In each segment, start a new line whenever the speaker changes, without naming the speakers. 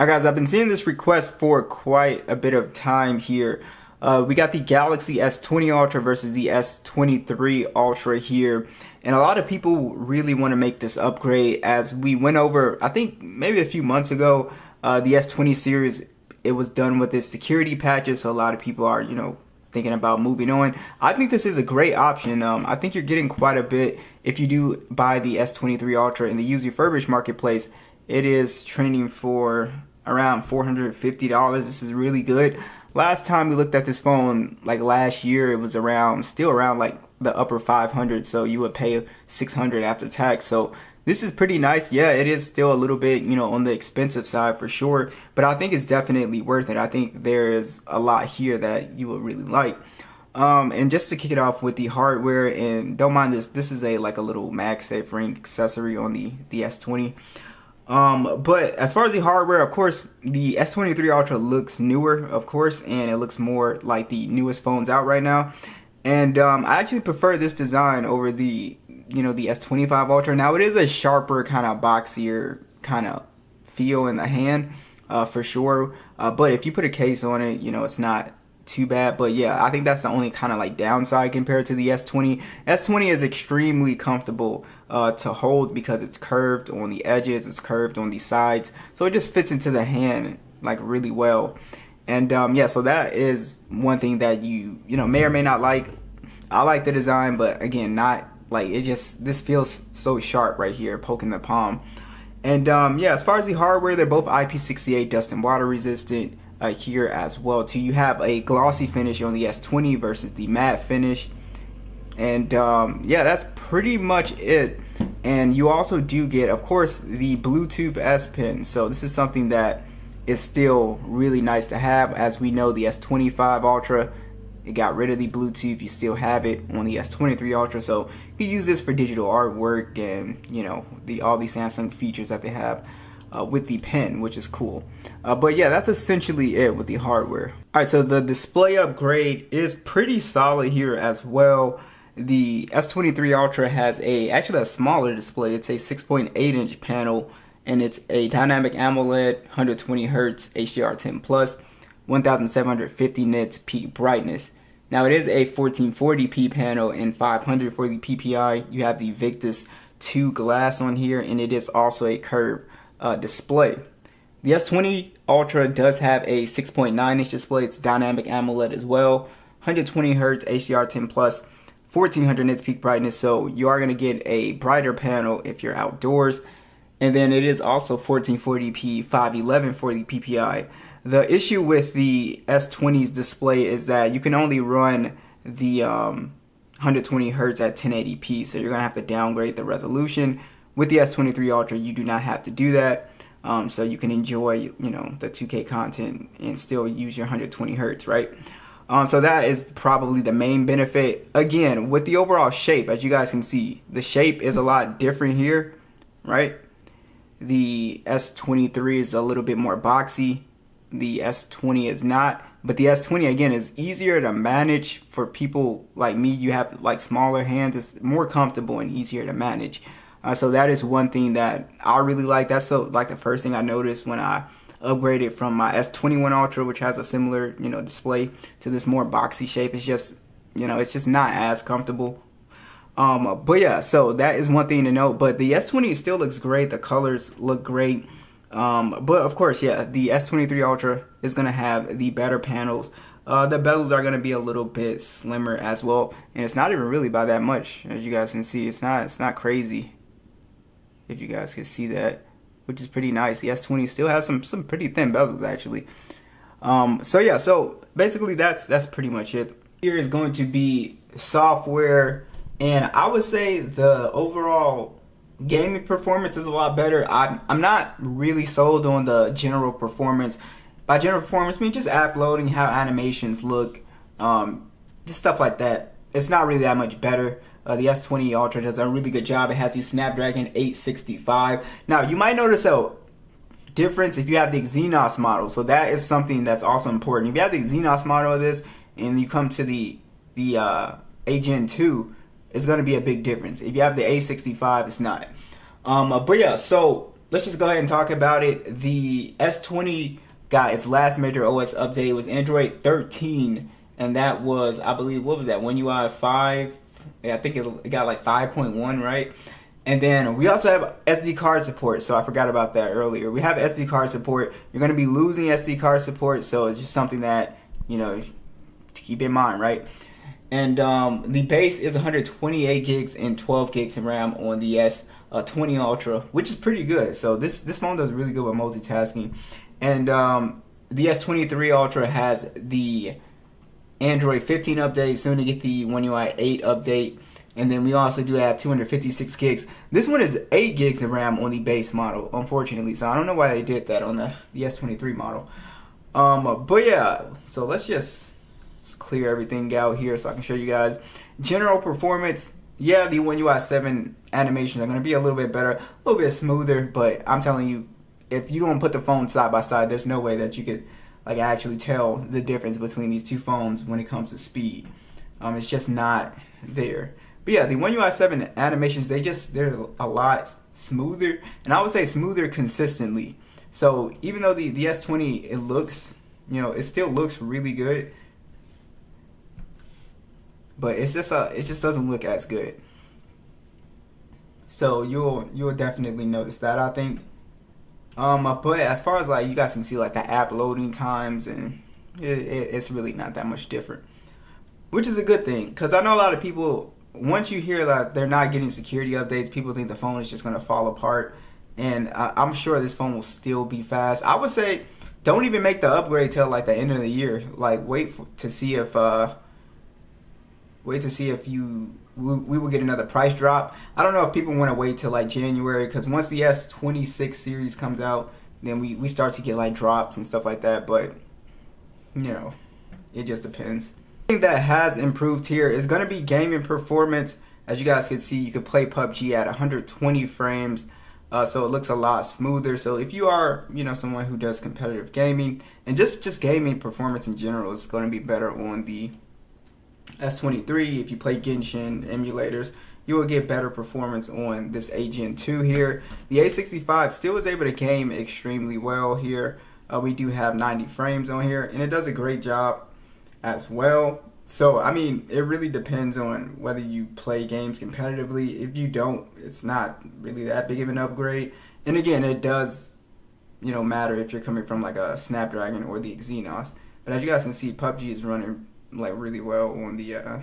Alright guys, I've been seeing this request for quite a bit of time here. We got the Galaxy S20 Ultra versus the S23 Ultra here. And a lot of people really want to make this upgrade. As we went over, I think maybe a few months ago, the S20 series, it was done with its security patches. So a lot of people are, thinking about moving on. I think this is a great option. I think you're getting quite a bit if you do buy the S23 Ultra in the used refurbished marketplace. It is trending for around $450. This is really good. Last time we looked at this phone, like last year, it was still around like the upper 500. So you would pay $600 after tax. So this is pretty nice. Yeah, it is still a little bit, on the expensive side for sure. But I think it's definitely worth it. I think there is a lot here that you will really like. And just to kick it off with the hardware, and don't mind this, this is like a little MagSafe ring accessory on the S20. But as far as the hardware, of course, the S23 Ultra looks newer, of course, and it looks more like the newest phones out right now. And I actually prefer this design over the the S25 Ultra. Now it is a sharper, kind of boxier kind of feel in the hand, for sure. But if you put a case on it, it's not too bad. But yeah, I think that's the only kind of like downside compared to the S20. S20 is extremely comfortable to hold because it's curved on the edges, it's curved on the sides, so it just fits into the hand like really well. And yeah, so that is one thing that you may or may not like. I like the design, but again, not like it. Just this feels so sharp right here, poking the palm. And yeah, as far as the hardware, they're both IP68 dust and water resistant. Here as well too. You have a glossy finish on the S20 versus the matte finish. And yeah, that's pretty much it. And you also do get, of course, the Bluetooth S Pen. So this is something that is still really nice to have. As we know, the S25 Ultra, it got rid of the Bluetooth. You still have it on the S23 Ultra, so you can use this for digital artwork and all the Samsung features that they have with the pen, which is cool. But yeah, that's essentially it with the hardware. Alright, so the display upgrade is pretty solid here as well. The S23 Ultra has actually a smaller display. It's a 6.8-inch panel, and it's a dynamic AMOLED, 120 Hz HDR10 Plus, 1750 nits peak brightness. Now it is a 1440p panel and 500 for the PPI. You have the Victus 2 glass on here, and it is also a curved display. The S20 Ultra does have a 6.9-inch display. It's dynamic AMOLED as well, 120 Hz HDR10 Plus, 1400 nits peak brightness. So you are going to get a brighter panel if you're outdoors. And then it is also 1440p 511 for the PPI. The issue with the S20's display is that you can only run the 120 Hz at 1080p, so you're going to have to downgrade the resolution. With the S23 Ultra, you do not have to do that, so you can enjoy, the 2K content and still use your 120 Hz, right? So that is probably the main benefit. Again, with the overall shape, as you guys can see, the shape is a lot different here, right? The S23 is a little bit more boxy. The S20 is not, but the S20 again is easier to manage for people like me. You have like smaller hands. It's more comfortable and easier to manage. So that is one thing that I really like. That's like the first thing I noticed when I upgraded from my S21 Ultra, which has a similar display, to this more boxy shape. It's just it's just not as comfortable. But yeah, so that is one thing to note. But the S20 still looks great. The colors look great. But of course, yeah, the S23 Ultra is gonna have the better panels. The bezels are gonna be a little bit slimmer as well, and it's not even really by that much, as you guys can see. It's not crazy. If you guys can see that, which is pretty nice. The S20 still has some pretty thin bezels actually. So yeah, so basically that's pretty much it. Here is going to be software, and I would say the overall gaming performance is a lot better. I'm not really sold on the general performance. By general performance, I mean just app loading, how animations look, just stuff like that. It's not really that much better. The S20 Ultra does a really good job. It has the Snapdragon 865. Now, you might notice a difference if you have the Exynos model. So that is something that's also important. If you have the Exynos model of this and you come to the A-Gen 2, it's going to be a big difference. If you have the A65, it's not. But yeah, so let's just go ahead and talk about it. The S20 got its last major OS update. It was Android 13, and that was, I believe, what was that? One UI 5? Yeah, I think it got like 5.1, right? And then we also have SD card support, so I forgot about that earlier. We have SD card support. You're going to be losing SD card support, so it's just something that, to keep in mind, right? And the base is 128 gigs and 12 gigs of RAM on the S20 Ultra, which is pretty good. So this phone does really good with multitasking. And the S23 Ultra has the Android 15 update, soon to get the One UI 8 update. And then we also do have 256 gigs. This one is 8 gigs of RAM on the base model, unfortunately. So I don't know why they did that on the S23 model. But yeah, so let's just clear everything out here so I can show you guys. General performance, yeah, the One UI 7 animations are going to be a little bit better, a little bit smoother. But I'm telling you, if you don't put the phones side by side, there's no way that you could like actually tell the difference between these two phones when it comes to speed. It's just not there. But yeah, the One UI 7 animations, they're a lot smoother, and I would say smoother consistently. So even though the S20, it looks, it still looks really good, but it just doesn't look as good. So you'll definitely notice that, I think. But as far as like you guys can see like the app loading times, and it's really not that much different, which is a good thing, because I know a lot of people, once you hear that they're not getting security updates, people think the phone is just going to fall apart. And I'm sure this phone will still be fast. I would say don't even make the upgrade till like the end of the year. Like wait to see if we will get another price drop. I don't know if people want to wait till like January, because once the S26 series comes out, then we start to get like drops and stuff like that. But it just depends. Thing that has improved here is going to be gaming performance. As you guys can see, you can play PUBG at 120 frames, so it looks a lot smoother. So if you are someone who does competitive gaming, and just gaming performance in general, is going to be better on the S23. If you play Genshin emulators, you will get better performance on this Gen 2 here. The A65 still is able to game extremely well here. We do have 90 frames on here, and it does a great job as well. So I mean, it really depends on whether you play games competitively. If you don't, it's not really that big of an upgrade. And again, it does matter if you're coming from like a Snapdragon or the Exynos. But as you guys can see, PUBG is running like really well on the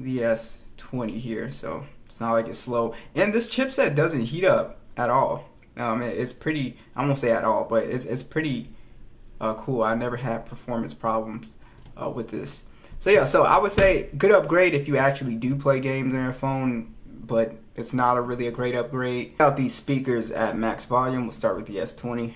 S20 here, so it's not like it's slow. And this chipset doesn't heat up at all. It's pretty, I won't say at all, but it's pretty cool. I never had performance problems with this. So yeah, so I would say good upgrade if you actually do play games on your phone, but it's not really a great upgrade. Check out these speakers at max volume. We'll start with the S20.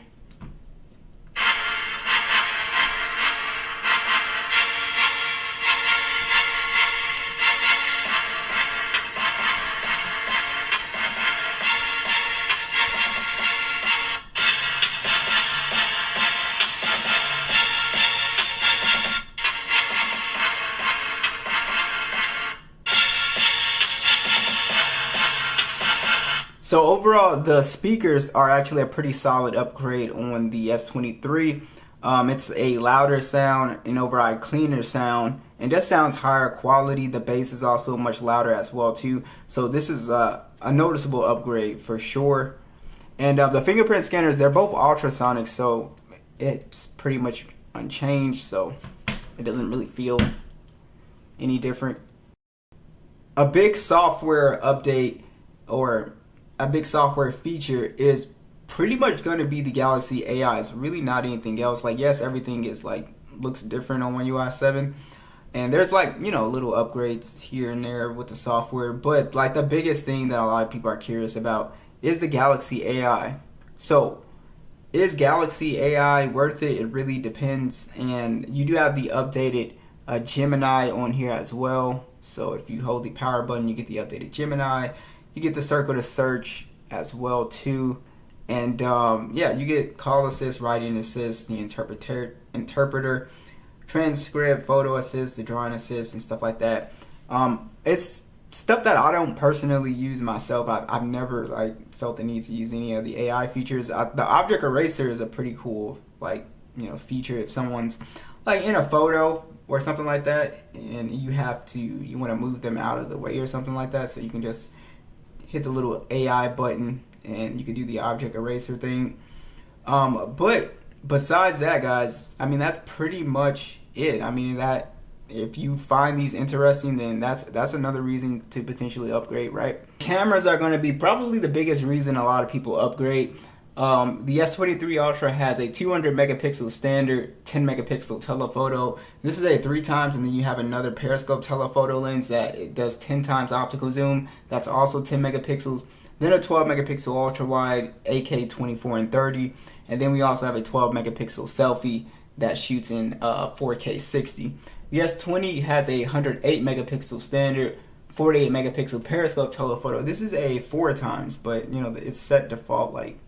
So overall, the speakers are actually a pretty solid upgrade on the S23. It's a louder sound, an overall cleaner sound, and that sounds higher quality. The bass is also much louder as well too. So this is a noticeable upgrade for sure. And the fingerprint scanners, they're both ultrasonic, so it's pretty much unchanged. So it doesn't really feel any different. A big software update or a big software feature is pretty much going to be the Galaxy AI. It's really not anything else. Like, yes, everything is like looks different on One UI 7, and there's like little upgrades here and there with the software, but like the biggest thing that a lot of people are curious about is the Galaxy AI. So is Galaxy AI worth it? It really depends. And you do have the updated Gemini on here as well. So if you hold the power button, you get the updated Gemini. You get the circle to search as well too, and yeah, you get call assist, writing assist, the interpreter, transcript, photo assist, the drawing assist, and stuff like that. It's stuff that I don't personally use myself. I've never like felt the need to use any of the AI features. The object eraser is a pretty cool feature if someone's like in a photo or something like that, and you want to move them out of the way or something like that, so you can just hit the little AI button and you can do the object eraser thing. But besides that, guys, I mean, that's pretty much it. I mean, that if you find these interesting, then that's another reason to potentially upgrade, right? Cameras are going to be probably the biggest reason a lot of people upgrade. The S23 Ultra has a 200 megapixel standard 10 megapixel telephoto. This is a 3 times, and then you have another periscope telephoto lens that it does 10 times optical zoom. That's also 10 megapixels. Then a 12 megapixel ultra wide, AK 24 and 30, and then we also have a 12 megapixel selfie that shoots in 4K 60. The S20 has a 108 megapixel standard, 48 megapixel periscope telephoto. This is a 4 times, but it's set default like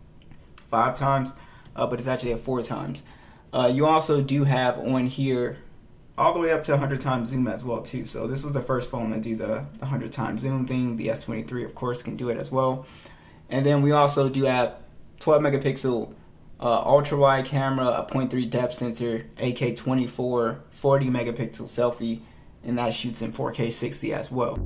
5 times, but it's actually a 4 times. You also do have on here all the way up to 100 times zoom as well too. So this was the first phone to do the 100 times zoom thing. The S23 of course can do it as well. And then we also do have 12 megapixel ultra wide camera, a 0.3 depth sensor, AK 24, 40 megapixel selfie, and that shoots in 4K 60 as well.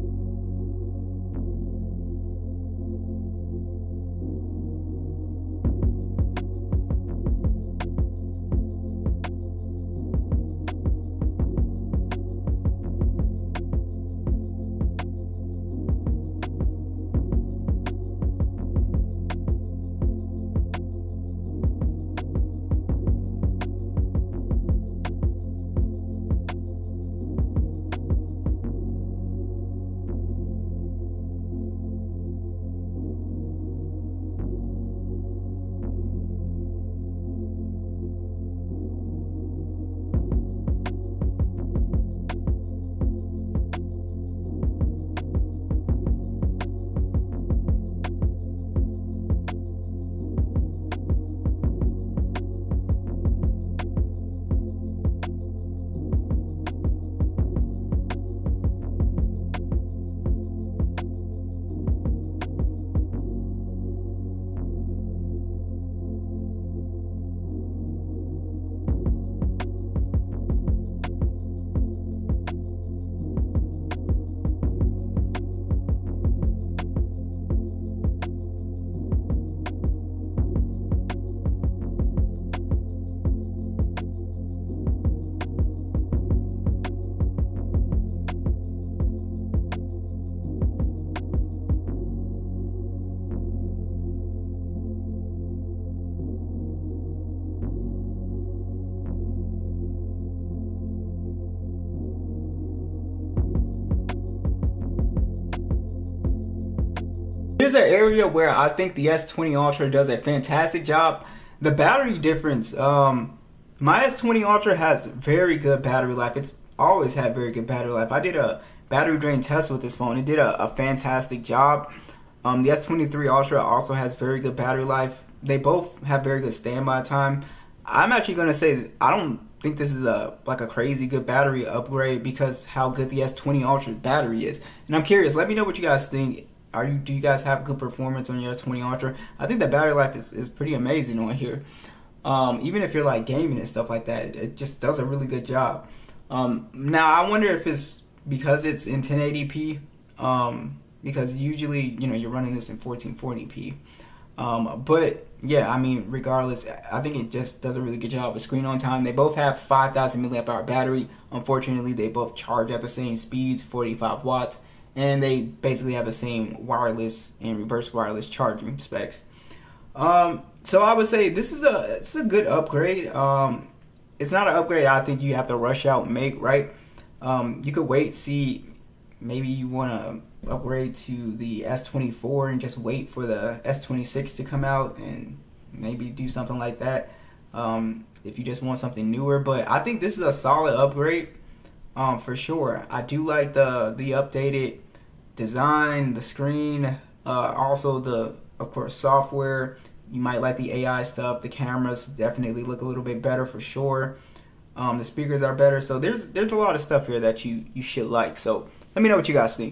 Here's an area where I think the S20 Ultra does a fantastic job. The battery difference. My S20 Ultra has very good battery life. It's always had very good battery life. I did a battery drain test with this phone. It did a fantastic job. The S23 Ultra also has very good battery life. They both have very good standby time. I'm actually going to say I don't think this is a crazy good battery upgrade because how good the S20 Ultra's battery is. And I'm curious, let me know what you guys think. Do you guys have good performance on your S20 Ultra? I think the battery life is pretty amazing on here. Even if you're like gaming and stuff like that, it just does a really good job. Now I wonder if it's because it's in 1080p, because usually you're running this in 1440p. But yeah, I mean, regardless, I think it just does a really good job with screen on time. They both have 5,000 milliamp hour battery. Unfortunately, they both charge at the same speeds, 45 watts. And they basically have the same wireless and reverse wireless charging specs. So I would say this is a good upgrade. It's not an upgrade I think you have to rush out and make, right? You could wait, see, maybe you want to upgrade to the S24 and just wait for the S26 to come out and maybe do something like that. If you just want something newer, but I think this is a solid upgrade. For sure. I do like the updated design, the screen, also the, of course, software. You might like the AI stuff. The cameras definitely look a little bit better for sure. The speakers are better. So there's a lot of stuff here that you should like. So let me know what you guys think.